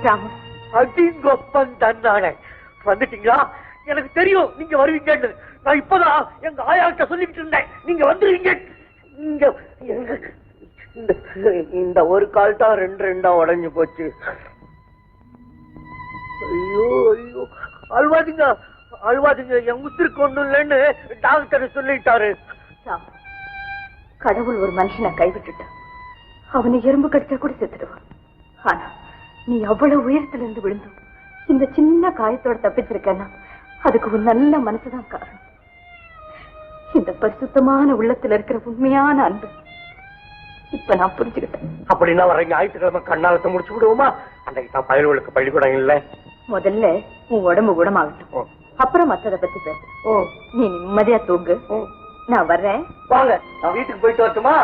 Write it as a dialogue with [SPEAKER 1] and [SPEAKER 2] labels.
[SPEAKER 1] ராமு,
[SPEAKER 2] அடிங்கொப்பன் தன்னானே வந்துட்டீங்களா? எனக்கு தெரியும் நீங்க வருவீங்கன்னு. நான் இப்பதான் எங்க ஆயாட்ட சொல்லிட்டு இருந்தேன் நீங்க வந்துருவீங்க. இங்க இந்த ஒரு கால் தான் ரெண்டு ரெண்டா உடைஞ்சு போச்சு. ஐயோ ஐயோ, அழுவாதீங்க அழுவாதீங்க, என் உத்திருக்கு ஒண்ணும் இல்லைன்னு டாக்டர் சொல்லிட்டாரு.
[SPEAKER 1] கடவுள் ஒரு மனுஷனை கைவிட்டுட்டான். அவனை எறும்பு கடிச்சா கூட செத்துடுவான். ஆனா நீ அவ்வளவு உயரத்துல இருந்து விழுந்தும் இந்த சின்ன காயத்தோட தப்பிச்சிருக்கன்னா அதுக்கு ஒரு நல்ல மனசுதான் காரணம். இந்த பரிசுத்தமான உள்ளத்துல இருக்கிற உண்மையான அன்பு இப்ப நான் புரிஞ்சுக்கிட்டேன்.
[SPEAKER 2] அப்படின்னா வர ஞாயிற்றுக்கிழமை கண்ணாலத்தை முடிச்சு விடுவோமா? அன்றைக்கு தான் பயல்களுக்கு பள்ளிக்கூடம் இல்ல.
[SPEAKER 1] முதல்ல உன் உடம்பு குணமாகட்டும், அப்புறம் மத்ததை பத்தி பேச. நீ நிம்மதியா தூங்கு. நான் வர்றேன்.
[SPEAKER 2] வாங்க, நான் வீட்டுக்கு போயிட்டு வரட்டுமா?